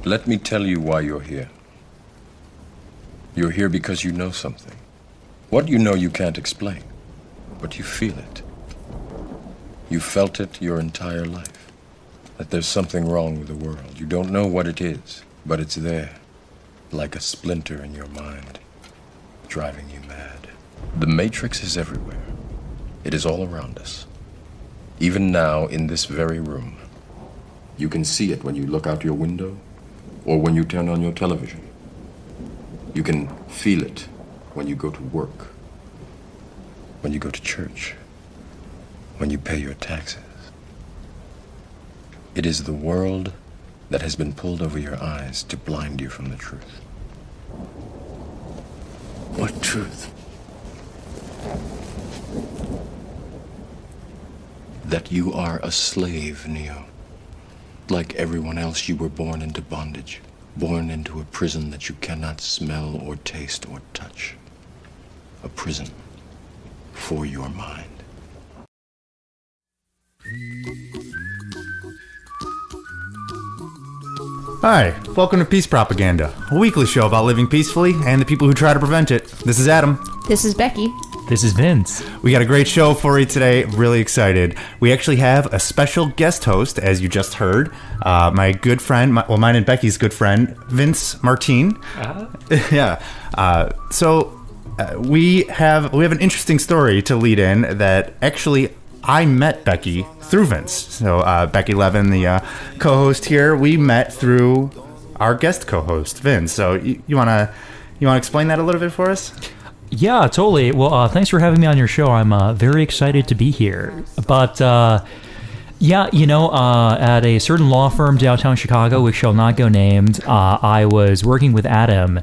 Let me tell you why you're here. You're here because you know something. What you know you can't explain, but you feel it. You felt it your entire life, that there's something wrong with the world. You don't know what it is, but it's there, like a splinter in your mind, driving you mad. The Matrix is everywhere. It is all around us. Even now, in this very room. You can see it when you look out your window or when you turn on your television. You can feel it when you go to work, when you go to church, when you pay your taxes. It is the world that has been pulled over your eyes to blind you from the truth. What truth? That you are a slave, Neo. Like everyone else, you were born into bondage, born into a prison that you cannot smell or taste or touch. A prison for your mind. Hi, welcome to Peace Propaganda, a weekly show about living peacefully and the people who try to prevent it. This is Adam. This is Becky. This is Vince. We got a great show for you today. Really excited. We actually have a special guest host, as you just heard. My good friend, mine and Becky's good friend, Vince Martin. Yeah. We have an interesting story to lead in that actually I met Becky through Vince. So Becky Levin, the co-host here, we met through our guest co-host, Vince. So you wanna explain that a little bit for us? Yeah, totally. Well, thanks for having me on your show. I'm very excited to be here. But, at a certain law firm downtown Chicago, which shall not go named, I was working with Adam.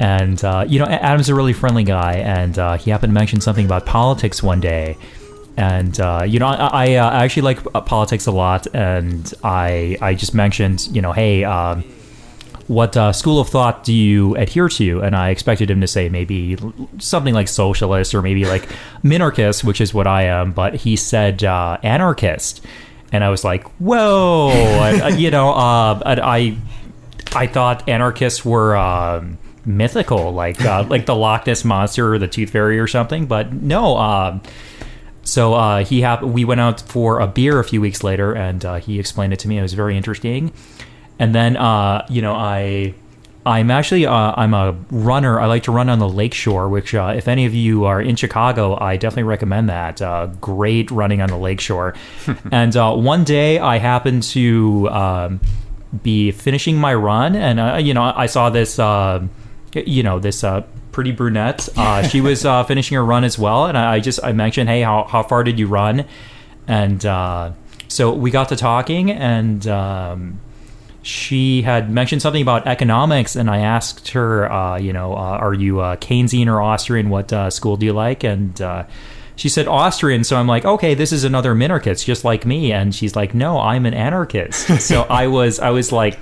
And, Adam's a really friendly guy. And he happened to mention something about politics one day. And, I actually like politics a lot. And I just mentioned, hey, what school of thought do you adhere to? And I expected him to say maybe something like socialist or maybe like minarchist, which is what I am. But he said anarchist. And I was like, whoa, I thought anarchists were mythical, like the Loch Ness Monster or the Tooth Fairy or something. But no. So we went out for a beer a few weeks later, and he explained it to me. It was very interesting. And then, I'm a runner. I like to run on the lakeshore, which if any of you are in Chicago, I definitely recommend that. Great running on the lakeshore. And one day I happened to be finishing my run, and, I saw this, this pretty brunette. She was finishing her run as well. And I mentioned, hey, how far did you run? And so we got to talking, and she had mentioned something about economics, and I asked her, are you Keynesian or Austrian? What school do you like? And she said Austrian. So I'm like, okay, this is another minarchist just like me. And she's like, no, I'm an anarchist. So I was like,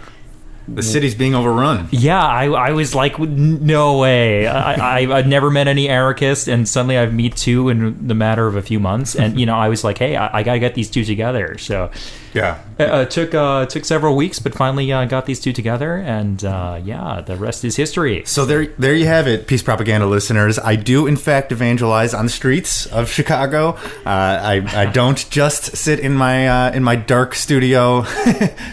the city's being overrun. Yeah, I was like, no way. I'd never met any anarchists, and suddenly I've met two in the matter of a few months. And, I was like, hey, I got to get these two together. So yeah, took several weeks, but finally got these two together. And the rest is history. So there you have it, Peace Propaganda listeners. I do, in fact, evangelize on the streets of Chicago. I don't just sit in my dark studio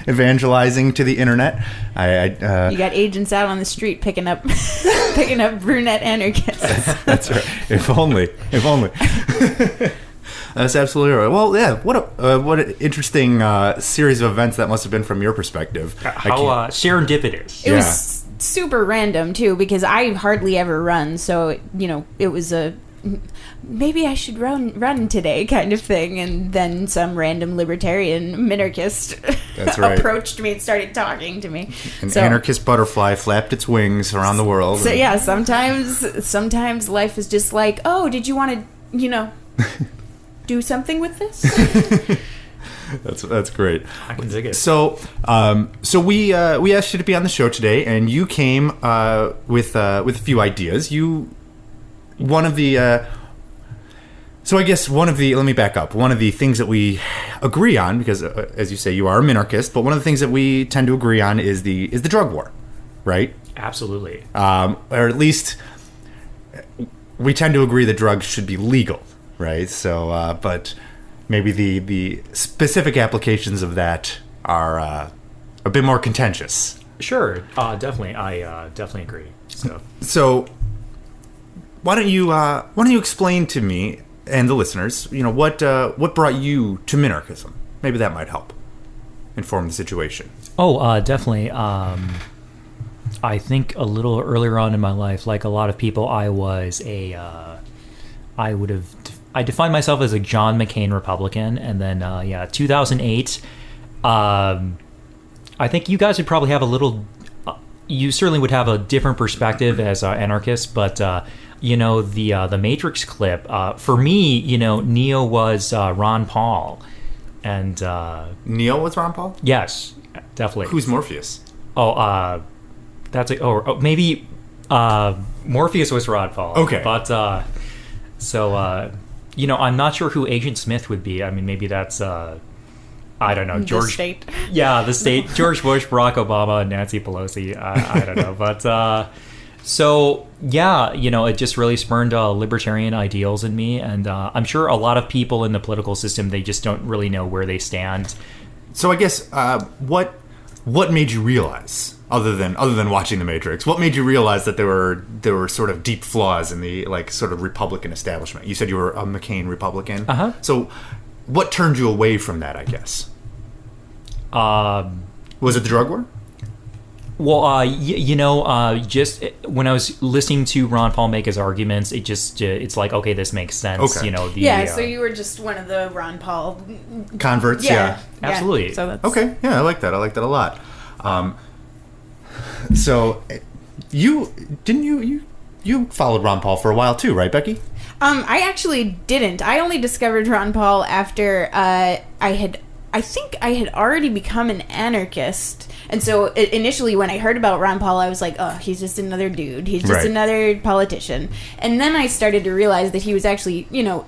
evangelizing to the internet. You got agents out on the street picking up brunette anarchists. That's right. If only. That's absolutely right. Well, yeah. What an interesting series of events that must have been from your perspective. How serendipitous. It was super random too, because I hardly ever run. So it was a maybe I should run today kind of thing, and then some random libertarian minarchist approached me and started talking to me. An anarchist butterfly flapped its wings around the world. So yeah, sometimes life is just like, oh, did you want to do something with this? That's great. I can dig it. So we asked you to be on the show today, and you came with a few ideas. So I guess let me back up. One of the things that we agree on, because as you say, you are a minarchist, but one of the things that we tend to agree on is the drug war, right? Absolutely. Or at least we tend to agree that drugs should be legal, right? So, but maybe the specific applications of that are a bit more contentious. Sure. Definitely. I definitely agree. So why don't you explain to me and the listeners, what brought you to minarchism? Maybe that might help inform the situation. Oh, definitely. I think a little earlier on in my life, like a lot of people, I defined myself as a John McCain Republican, and then 2008. I think you guys would probably have you certainly would have a different perspective as anarchists, but the Matrix clip, for me, Neo was Ron Paul, and Neo was Ron Paul? Yes, definitely. Who's Morpheus? Maybe Morpheus was Ron Paul. Okay, but I'm not sure who Agent Smith would be. I mean, maybe that's I don't know, George. The state. Yeah, the state. George Bush, Barack Obama, and Nancy Pelosi. I don't know, but it just really spurned libertarian ideals in me, and I'm sure a lot of people in the political system, they just don't really know where they stand. So I guess what made you realize, other than watching The Matrix, what made you realize that there were sort of deep flaws in the sort of Republican establishment? You said you were a McCain Republican. Uh-huh. So what turned you away from that, I guess? Was it the drug war? Well, just when I was listening to Ron Paul make his arguments, it's like, okay, this makes sense. Okay. So you were just one of the Ron Paul converts. Yeah. Absolutely. So that's Okay. Yeah, I like that. I like that a lot. So you followed Ron Paul for a while too, right, Becky? I actually didn't. I only discovered Ron Paul after I think I had already become an anarchist. And so initially when I heard about Ron Paul, I was like, oh, he's just another dude. He's just another politician. And then I started to realize that he was actually, you know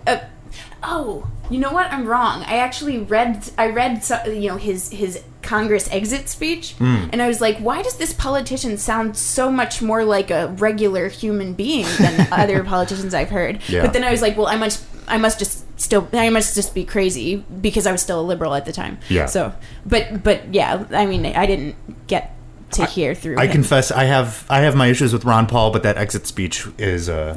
what? I'm wrong. I actually read his Congress exit speech, and I was like, why does this politician sound so much more like a regular human being than other politicians I've heard? Yeah. But then I was like, well, I must just be crazy because I was still a liberal at the time. Yeah. So, but yeah, I mean, I didn't get to hear through. I him. confess, I have my issues with Ron Paul, but that exit speech was a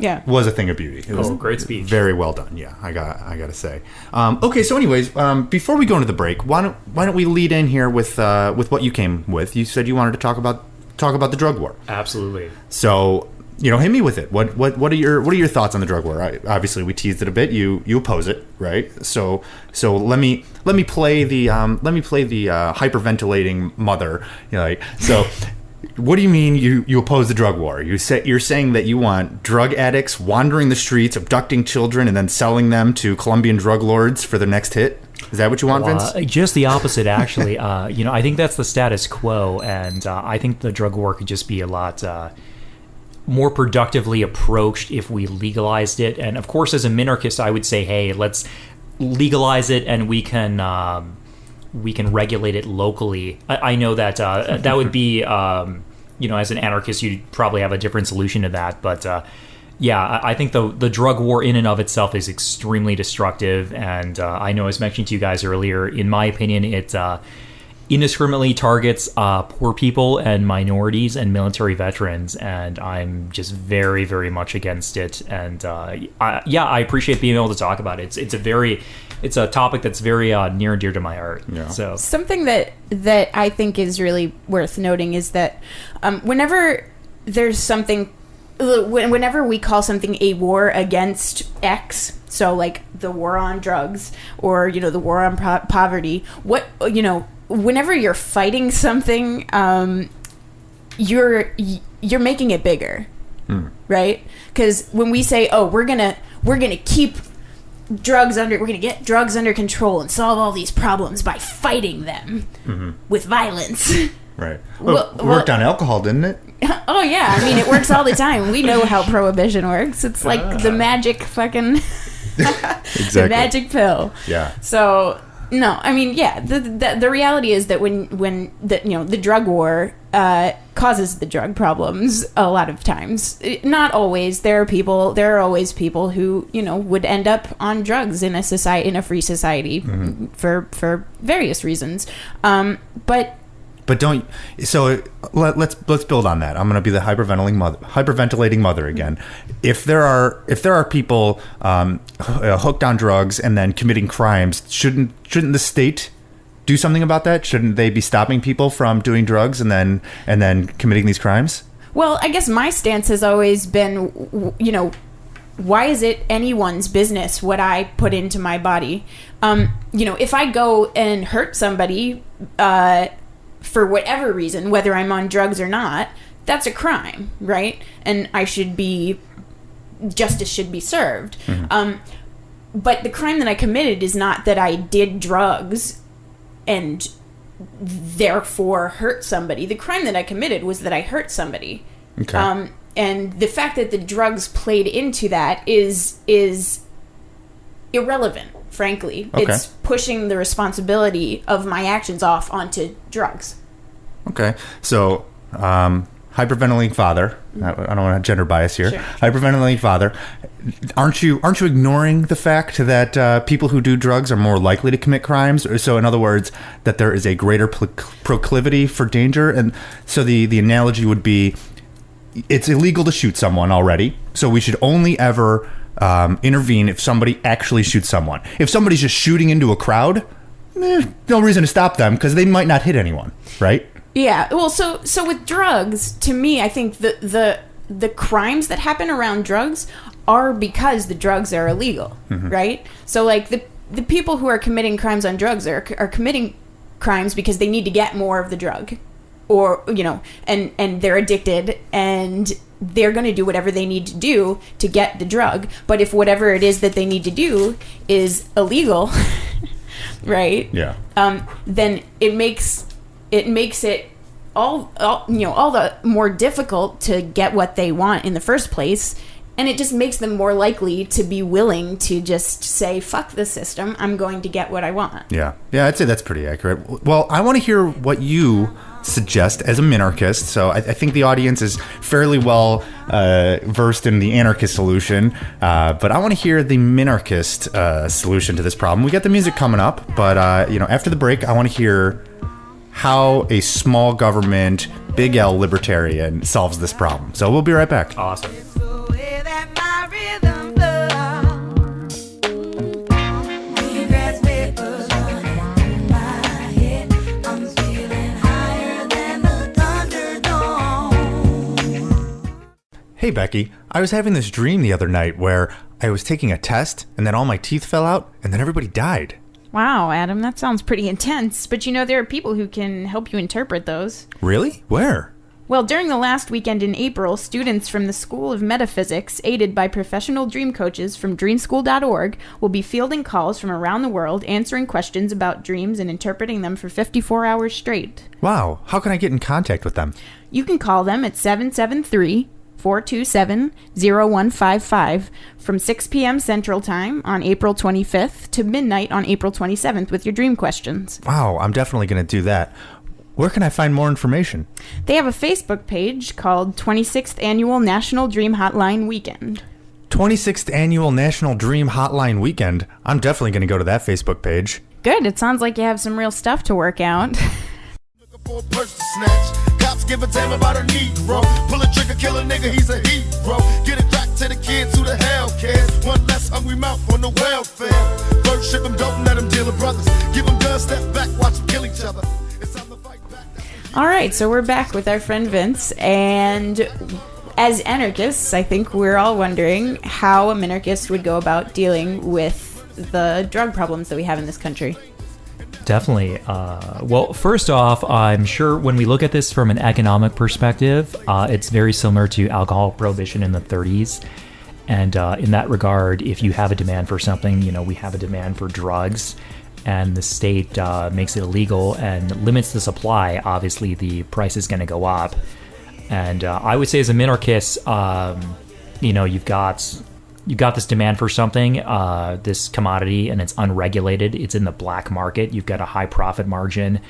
thing of beauty. It was great speech. Very well done. Yeah, I got to say. Okay, so anyways, before we go into the break, why don't we lead in here with what you came with? You said you wanted to talk about the drug war. Absolutely. So, hit me with it. What are your thoughts on the drug war? Obviously, we teased it a bit. You oppose it, right? So let me play the hyperventilating mother. So. What do you mean you oppose the drug war? You're saying that you want drug addicts wandering the streets, abducting children, and then selling them to Colombian drug lords for their next hit? Is that what you want, Vince? Just the opposite, actually. I think that's the status quo, and I think the drug war could just be a lot more productively approached if we legalized it. And of course, as a minarchist, I would say, hey, let's legalize it, and we can regulate it locally. I know that that would be, as an anarchist, you'd probably have a different solution to that. But I think the drug war in and of itself is extremely destructive. And I know, as mentioned to you guys earlier, in my opinion, it indiscriminately targets poor people and minorities and military veterans. And I'm just very, very much against it. And I appreciate being able to talk about it. It's a topic that's very near and dear to my heart. Yeah. So something that I think is really worth noting is that whenever there's something, whenever we call something a war against X, so like the war on drugs or the war on poverty, whenever you're fighting something, you're making it bigger, right? Because when we say, oh, we're gonna keep we're going to get drugs under control and solve all these problems by fighting them with violence. Right. Well, it worked on alcohol, didn't it? Oh, yeah. I mean, it works all the time. We know how prohibition works. It's like the magic fucking... The magic pill. Yeah. So no, I mean, yeah. The reality is that when the drug war causes the drug problems a lot of times. Not always. There are always people who would end up on drugs in a free society for various reasons. But don't. So let's build on that. I'm going to be the hyperventilating mother again. If there are people hooked on drugs and then committing crimes, shouldn't the state do something about that? Shouldn't they be stopping people from doing drugs and then committing these crimes? Well, I guess my stance has always been, why is it anyone's business what I put into my body? If I go and hurt somebody for whatever reason, whether I'm on drugs or not, that's a crime, right? And justice should be served. But the crime that I committed is not that I did drugs and therefore hurt somebody. The crime that I committed was that I hurt somebody. Okay. And the fact that the drugs played into that is irrelevant, frankly. Okay. It's pushing the responsibility of my actions off onto drugs. Okay. So, hyperventilating father. I don't want to gender bias here. Sure. Hyperventilating father. Aren't you ignoring the fact that people who do drugs are more likely to commit crimes? So, in other words, that there is a greater proclivity for danger. And so the analogy would be, it's illegal to shoot someone already. So we should only ever intervene if somebody actually shoots someone. If somebody's just shooting into a crowd, no reason to stop them because they might not hit anyone, right? Yeah. Well, so with drugs, to me, I think the crimes that happen around drugs are because the drugs are illegal, right? So like the people who are committing crimes on drugs are committing crimes because they need to get more of the drug, or and they're addicted and they're going to do whatever they need to do to get the drug. But if whatever it is that they need to do is illegal, right? Yeah. Then it makes it all the more difficult to get what they want in the first place, and it just makes them more likely to be willing to just say, fuck the system, I'm going to get what I want. Yeah, I'd say that's pretty accurate. Well, I want to hear what you suggest as a minarchist. So I think the audience is fairly well versed in the anarchist solution, but I want to hear the minarchist solution to this problem. We got the music coming up, but after the break, I want to hear how a small government, big L libertarian solves this problem. So we'll be right back. Awesome. Hey, Becky, I was having this dream the other night where I was taking a test and then all my teeth fell out and then everybody died. Wow, Adam, that sounds pretty intense. But there are people who can help you interpret those. Really? Where? Well, during the last weekend in April, students from the School of Metaphysics, aided by professional dream coaches from dreamschool.org, will be fielding calls from around the world, answering questions about dreams and interpreting them for 54 hours straight. Wow, how can I get in contact with them? You can call them at 773-427-0155 from 6 p.m. Central Time on April 25th to midnight on April 27th with your dream questions. Wow, I'm definitely going to do that. Where can I find more information? They have a Facebook page called 26th Annual National Dream Hotline Weekend. 26th Annual National Dream Hotline Weekend? I'm definitely going to go to that Facebook page. Good, it sounds like you have some real stuff to work out. Looking for a purse to snatch. Cops give a damn about a Negro. Pull a trigger, kill a nigga, he's a hero. Get it back to the kids who the hell cares. One less hungry mouth on the welfare. First ship them, don't let them deal with brothers. Give them guns, step back, watch them kill each other. It's time to fight back. All right, so we're back with our friend Vince, and as anarchists, I think we're all wondering how a minarchist would go about dealing with the drug problems that we have in this country. Definitely. Well, first off, I'm sure when we look at this from an economic perspective, it's very similar to alcohol prohibition in the 30s. And in that regard, if you have a demand for something, we have a demand for drugs, and the state makes it illegal and limits the supply, obviously the price is going to go up. And I would say as a minarchist, you've got you got this demand for something, this commodity, and it's unregulated. It's in the black market. You've got a high profit margin.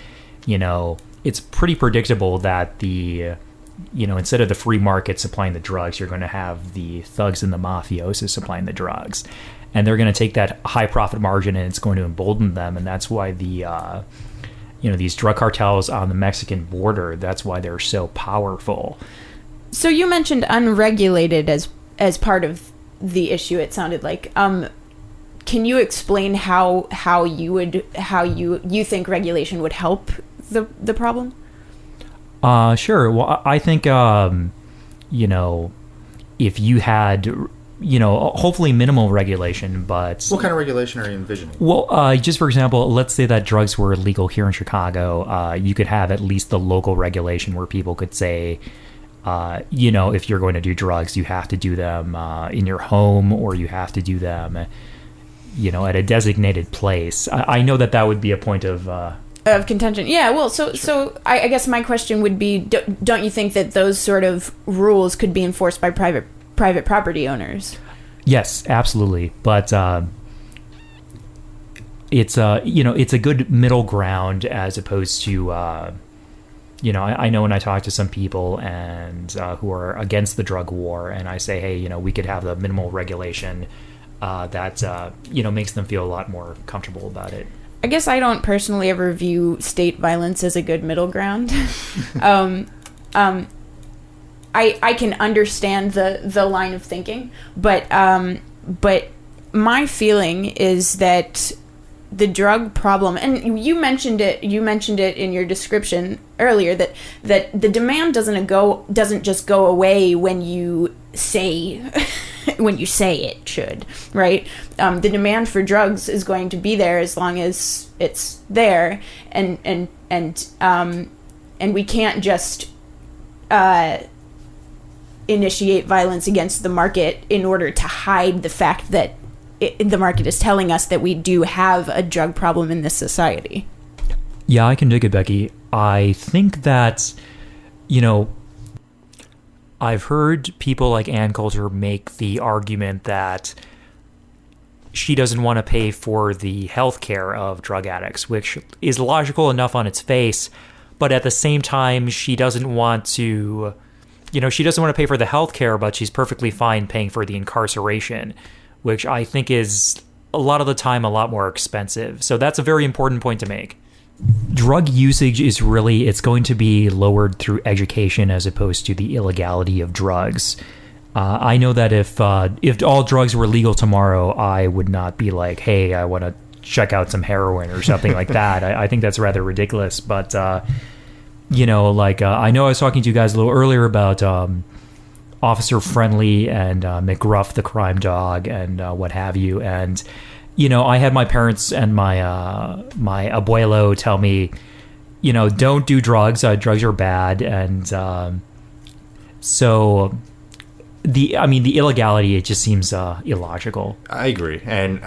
It's pretty predictable that instead of the free market supplying the drugs, you're going to have the thugs and the mafiosos supplying the drugs. And they're going to take that high profit margin and it's going to embolden them. And that's why these drug cartels on the Mexican border, that's why they're so powerful. So you mentioned unregulated as part of the issue, it sounded like. Can you explain how you think regulation would help the problem? Sure. Well, I think if you had hopefully minimal regulation, but What kind of regulation are you envisioning? well, just for example, let's say that drugs were illegal here in Chicago. You could have at least the local regulation where people could say, if you're going to do drugs, you have to do them in your home, or you have to do them, at a designated place. I know that would be a point of Contention. Yeah, well, so I guess my question would be, don't you think that those sort of rules could be enforced by private property owners? Yes, absolutely. But it's a good middle ground as opposed to I know when I talk to some people and who are against the drug war, and I say, hey, we could have the minimal regulation that makes them feel a lot more comfortable about it. I guess I don't personally ever view state violence as a good middle ground. I can understand the line of thinking, but my feeling is that the drug problem, and you mentioned it in your description earlier, that the demand doesn't just go away when you say it should, right? The demand for drugs is going to be there as long as it's there, and we can't just initiate violence against the market in order to hide the fact that the market is telling us that we do have a drug problem in this society. Yeah, I can dig it, Becky. I think that, I've heard people like Ann Coulter make the argument that she doesn't want to pay for the health care of drug addicts, which is logical enough on its face, but at the same time, she doesn't want to pay for the health care, but she's perfectly fine paying for the incarceration, which I think is a lot of the time a lot more expensive. So that's a very important point to make. Drug usage it's going to be lowered through education as opposed to the illegality of drugs. I know that if all drugs were legal tomorrow, I would not be like, hey, I want to check out some heroin or something like that. I think that's rather ridiculous. But, I know I was talking to you guys a little earlier about Officer Friendly and McGruff, the crime dog, and what have you. And, I had my parents and my abuelo tell me, don't do drugs. Drugs are bad. And so the illegality, it just seems illogical. I agree, and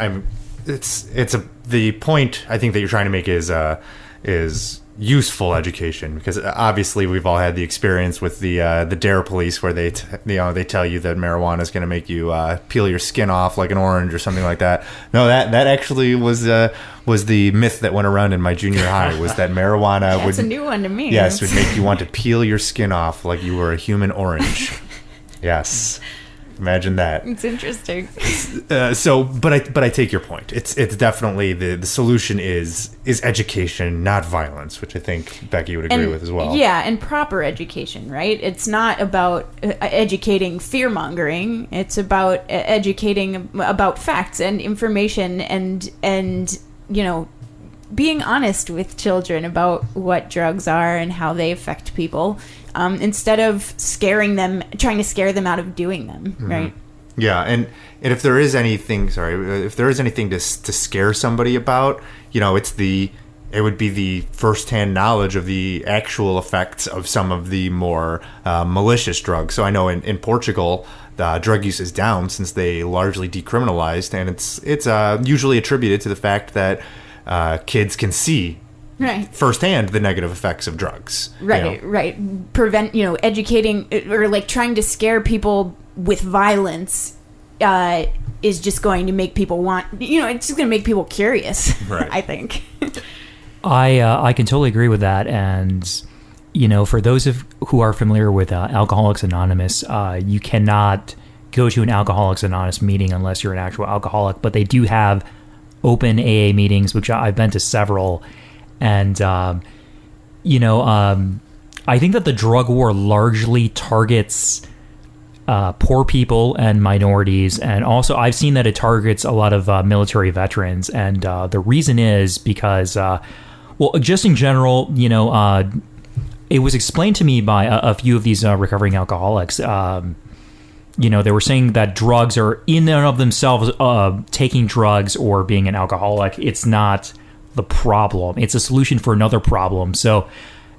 the point I think that you're trying to make is useful education, because obviously we've all had the experience with the DARE police where they tell you that marijuana is going to make you peel your skin off like an orange or something like that. No, that actually was the myth that went around in my junior high, was that marijuana That's a new one to me. Yes, would make you want to peel your skin off like you were a human orange. Yes. Imagine that. It's interesting. But I take your point. It's definitely the solution is education, not violence, which I think Becky would agree with as well. Yeah, and proper education, right? It's not about educating fear-mongering. It's about educating about facts and information and being honest with children about what drugs are and how they affect people, instead of trying to scare them out of doing them, mm-hmm. right? Yeah, and if there is anything, to scare somebody about, it would be the firsthand knowledge of the actual effects of some of the more malicious drugs. So I know in Portugal, the drug use is down since they largely decriminalized, and it's usually attributed to the fact that kids can see firsthand the negative effects of drugs. Right. Prevent, educating or trying to scare people with violence is just going to make people want, it's just going to make people curious, Right. I think. I can totally agree with that. And, for those who are familiar with Alcoholics Anonymous, you cannot go to an Alcoholics Anonymous meeting unless you're an actual alcoholic. But they do have open AA meetings, which I've been to several. And, I think that the drug war largely targets poor people and minorities. And also, I've seen that it targets a lot of military veterans. And the reason is because, just in general, it was explained to me by a few of these recovering alcoholics. They were saying that drugs are in and of themselves, taking drugs or being an alcoholic, it's not the problem. It's a solution for another problem. So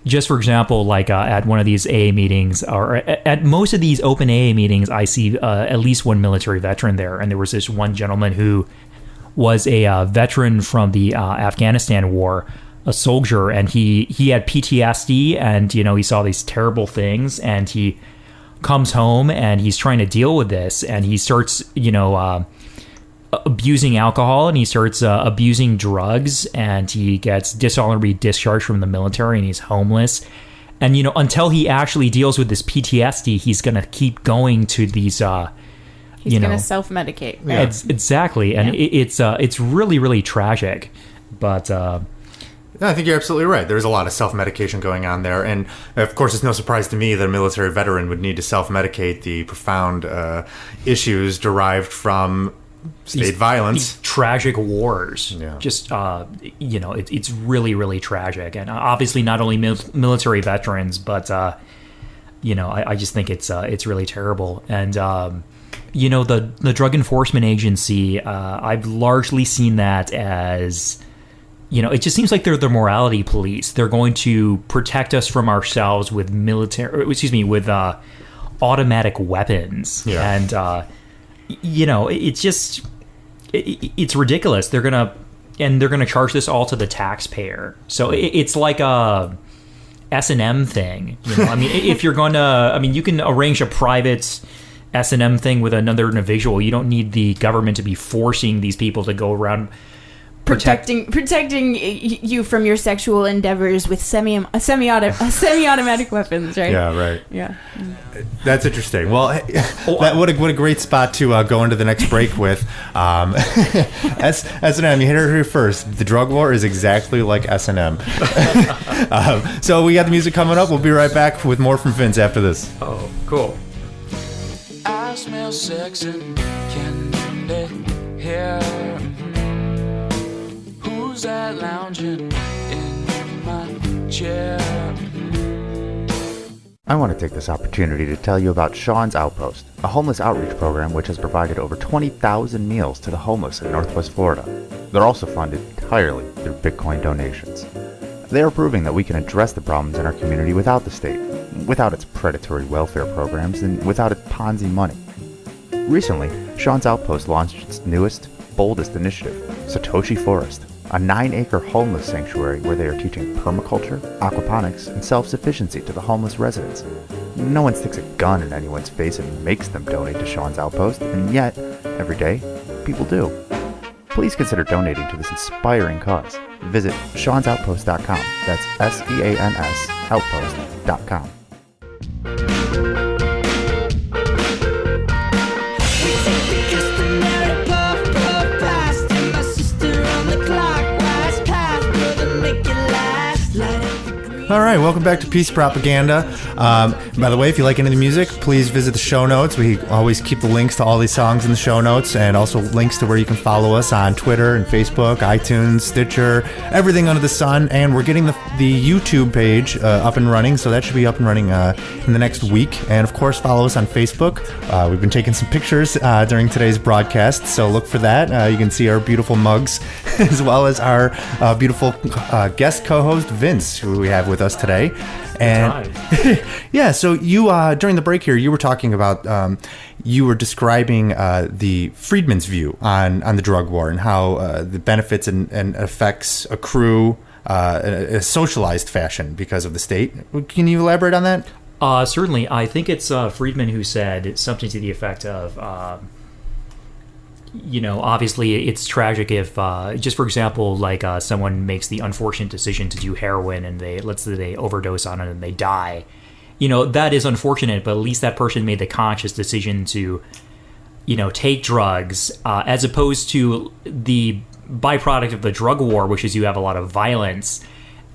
just for example, like at one of these AA meetings, or at most of these open AA meetings, I see at least one military veteran there. And there was this one gentleman who was a veteran from the Afghanistan war, a soldier, and he had PTSD, and he saw these terrible things, and he comes home and he's trying to deal with this, and he starts abusing alcohol, and he starts abusing drugs, and he gets dishonorably discharged from the military, and he's homeless. And until he actually deals with this PTSD, he's gonna keep going to these He's gonna self-medicate. Yeah. Exactly. And it's really, really tragic. But No, I think you're absolutely right. There's a lot of self-medication going on there. And, of course, it's no surprise to me that a military veteran would need to self-medicate the profound issues derived from state violence. These tragic wars. Yeah. Just, it's really, really tragic. And obviously not only military veterans, but, I just think it's really terrible. And, the Drug Enforcement Agency, I've largely seen that as... it just seems like they're the morality police. They're going to protect us from ourselves with automatic weapons. Yeah. And, it's just, it's ridiculous. They're going to charge this all to the taxpayer. So it's like a S&M thing. If you're going to, you can arrange a private S&M thing with another individual. You don't need the government to be forcing these people to go around protecting you from your sexual endeavors with semi-automatic weapons, right? Yeah, right. Yeah. That's interesting. Well, what a great spot to go into the next break with. S&M, you hit it here first. The drug war is exactly like S&M. So we got the music coming up. We'll be right back with more from Vince after this. Oh, cool. I smell sex and candy here. Who's that lounging in my chair? I want to take this opportunity to tell you about Sean's Outpost, a homeless outreach program which has provided over 20,000 meals to the homeless in Northwest Florida. They're also funded entirely through Bitcoin donations. They are proving that we can address the problems in our community without the state, without its predatory welfare programs, and without its Ponzi money. Recently, Sean's Outpost launched its newest, boldest initiative, Satoshi Forest, a 9-acre homeless sanctuary where they are teaching permaculture, aquaponics, and self-sufficiency to the homeless residents. No one sticks a gun in anyone's face and makes them donate to Sean's Outpost, and yet, every day, people do. Please consider donating to this inspiring cause. Visit seansoutpost.com. That's SEANS outpost.com. All right, welcome back to Peace Propaganda. By the way, if you like any of the music, please visit the show notes. We always keep the links to all these songs in the show notes, and also links to where you can follow us on Twitter and Facebook, iTunes, Stitcher, everything under the sun. And we're getting the YouTube page up and running, so that should be up and running in the next week. And of course, follow us on Facebook. We've been taking some pictures during today's broadcast, so look for that. You can see our beautiful mugs, as well as our beautiful guest co-host Vince, who we have with us today. And yeah, so you during the break here, you were talking about you were describing the Friedman's view on the drug war and how the benefits and effects accrue in a socialized fashion because of the state. Can you elaborate on that? Certainly. I think it's Friedman who said something to the effect of obviously it's tragic if, just for example, like someone makes the unfortunate decision to do heroin and let's say they overdose on it and they die. That is unfortunate, but at least that person made the conscious decision to, take drugs, as opposed to the byproduct of the drug war, which is you have a lot of violence.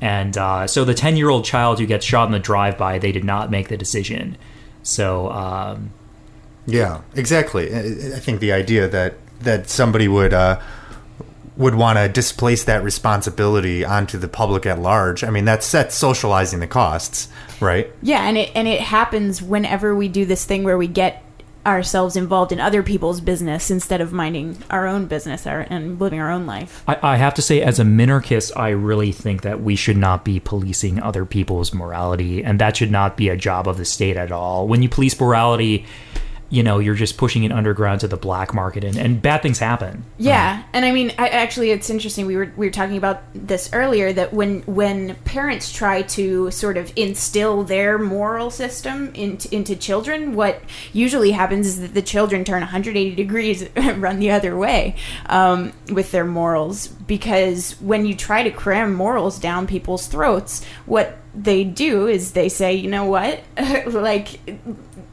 And so the 10-year-old child who gets shot in the drive-by, they did not make the decision. So, yeah, exactly. I think the idea that somebody would want to displace that responsibility onto the public at large. I mean, that's socializing the costs, right? Yeah, and it happens whenever we do this thing where we get ourselves involved in other people's business instead of minding our own business and living our own life. I have to say, as a minarchist, I really think that we should not be policing other people's morality, and that should not be a job of the state at all. When you police morality, you're just pushing it underground to the black market, and bad things happen. Yeah, and I mean, actually, it's interesting. We were talking about this earlier, that when parents try to sort of instill their moral system into children, what usually happens is that the children turn 180 degrees and run the other way with their morals. Because when you try to cram morals down people's throats, what they do is they say, you know what, like,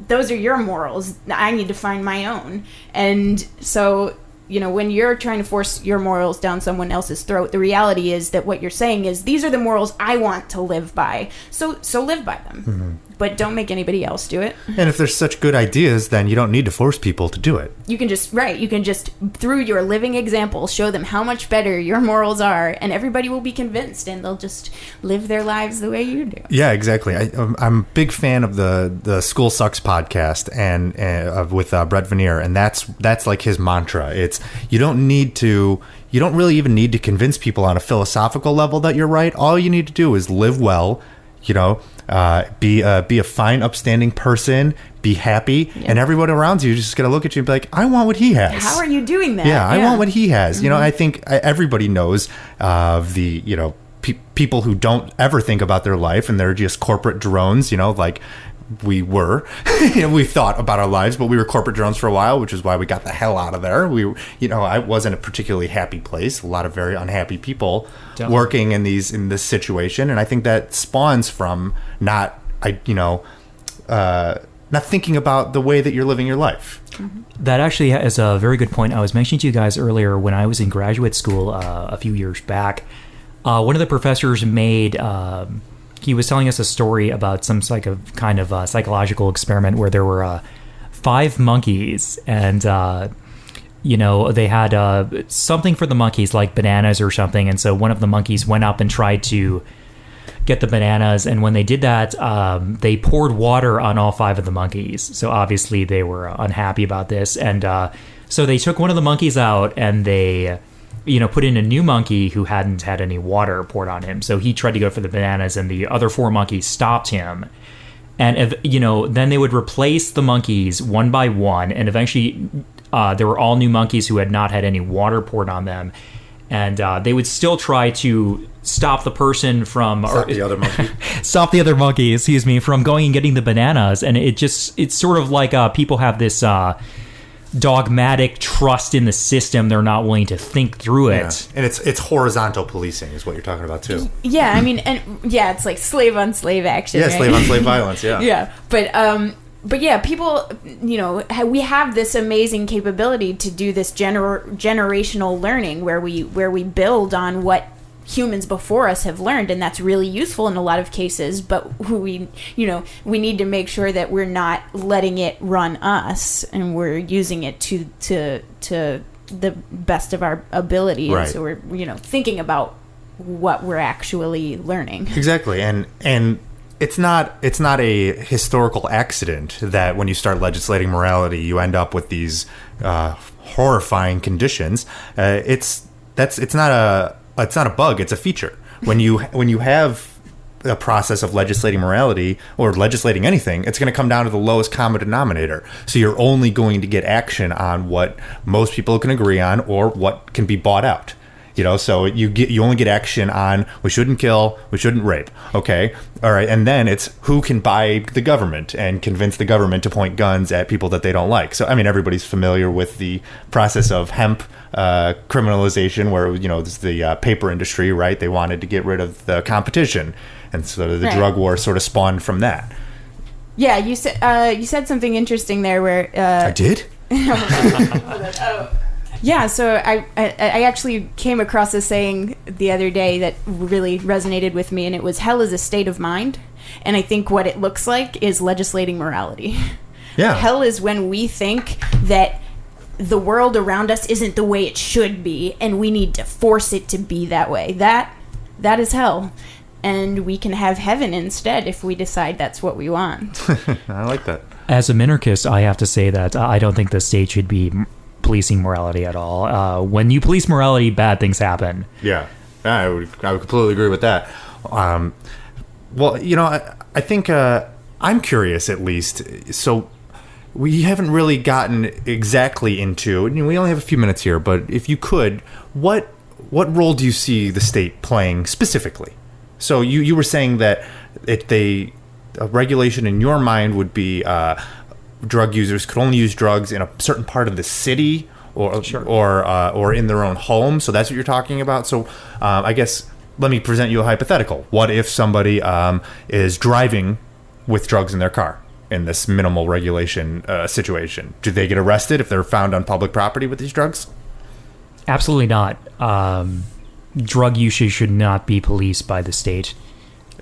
those are your morals. I need to find my own. And so, when you're trying to force your morals down someone else's throat, the reality is that what you're saying is, these are the morals I want to live by. So live by them. Mm-hmm. But don't make anybody else do it. And if there's such good ideas, then you don't need to force people to do it. You can just, through your living example, show them how much better your morals are, and everybody will be convinced, and they'll just live their lives the way you do. Yeah, exactly. I'm a big fan of the School Sucks podcast and with Brett Veneer, and that's like his mantra. It's you don't really even need to convince people on a philosophical level that you're right. All you need to do is live well, be a fine, upstanding person, be happy, and everyone around you is just going to look at you and be like, I want what he has. How are you doing that? Yeah, I want what he has. Mm-hmm. I think everybody knows the people who don't ever think about their life, and they're just corporate drones, like we were. We thought about our lives, but we were corporate drones for a while, which is why we got the hell out of there. I wasn't a particularly happy place. A lot of very unhappy people working in this situation, and I think that spawns from not thinking about the way that you're living your life. Mm-hmm. That actually is a very good point. I was mentioning to you guys earlier, when I was in graduate school a few years back, one of the professors he was telling us a story about some kind of psychological experiment where there were 5 monkeys, and they had something for the monkeys, like bananas or something, and so one of the monkeys went up and tried to get the bananas, and when they did that, they poured water on all 5 of the monkeys. So obviously they were unhappy about this, and so they took one of the monkeys out, and they put in a new monkey who hadn't had any water poured on him. So he tried to go for the bananas, and the other 4 monkeys stopped him. And, then they would replace the monkeys one by one, and eventually there were all new monkeys who had not had any water poured on them. And they would still try to stop the person from... Stop the other monkey. Stop the other monkey, from going and getting the bananas. And it's sort of like people have this... dogmatic trust in the system. They're not willing to think through it. And it's horizontal policing is what you're talking about too. Yeah, I mean, it's like slave on slave action. Yeah, right? slave on slave violence. Yeah. Yeah, but yeah, people, we have this amazing capability to do this generational learning where we build on what humans before us have learned, and that's really useful in a lot of cases, but we need to make sure that we're not letting it run us, and we're using it to the best of our ability. Right. So we're thinking about what we're actually learning. Exactly. And it's not a historical accident that when you start legislating morality you end up with these horrifying conditions. It's not a bug, it's a feature. When you have a process of legislating morality or legislating anything, it's going to come down to the lowest common denominator. So you're only going to get action on what most people can agree on or what can be bought out. So you only get action on we shouldn't kill, we shouldn't rape. Okay, all right, and then it's who can buy the government and convince the government to point guns at people that they don't like. So I mean, everybody's familiar with the process of hemp criminalization, where it's the paper industry, right? They wanted to get rid of the competition, and so the drug war sort of spawned from that. Yeah, you said something interesting there where I did. Yeah, so I actually came across a saying the other day that really resonated with me, and it was hell is a state of mind. And I think what it looks like is legislating morality. Yeah. Hell is when we think that the world around us isn't the way it should be, and we need to force it to be that way. That is hell. And we can have heaven instead if we decide that's what we want. I like that. As a minarchist, I have to say that I don't think the state should be policing morality at all. When you police morality, bad things happen. Yeah, I would completely agree with that. Well, I think I'm curious at least. So we haven't really gotten exactly into. We only have a few minutes here, but if you could, what role do you see the state playing specifically? So you were saying that a regulation in your mind would be drug users could only use drugs in a certain part of the city or in their own home. So that's what you're talking about. So I guess let me present you a hypothetical. What if somebody is driving with drugs in their car in this minimal regulation situation? Do they get arrested if they're found on public property with these drugs? Absolutely not. Drug usage should not be policed by the state.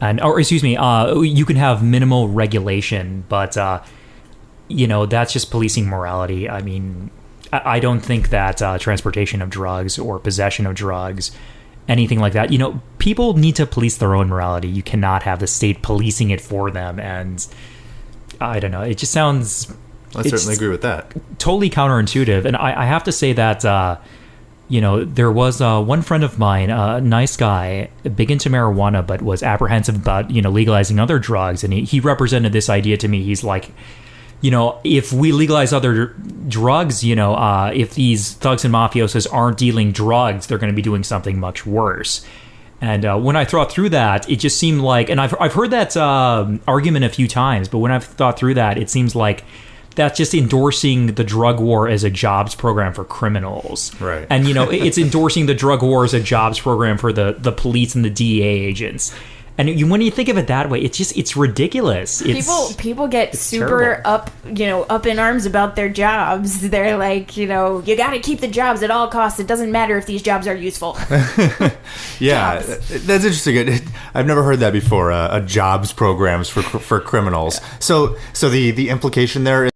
You can have minimal regulation, but that's just policing morality. I mean, I don't think that transportation of drugs or possession of drugs, anything like that, people need to police their own morality. You cannot have the state policing it for them. And I don't know, it just sounds... I certainly agree with that. Totally counterintuitive. And I have to say that... there was one friend of mine, a nice guy, big into marijuana, but was apprehensive about, legalizing other drugs. And he represented this idea to me. He's like, if we legalize other drugs, if these thugs and mafiosos aren't dealing drugs, they're going to be doing something much worse. And when I thought through that, it just seemed like, and I've heard that argument a few times, but when I've thought through that, it seems like that's just endorsing the drug war as a jobs program for criminals. Right. And, it's endorsing the drug war as a jobs program for the police and the DEA agents. And when you think of it that way, it's ridiculous. People get super terrible. up in arms about their jobs. They're like, you got to keep the jobs at all costs. It doesn't matter if these jobs are useful. Yeah, that's interesting. I've never heard that before. A jobs programs for criminals. So the implication there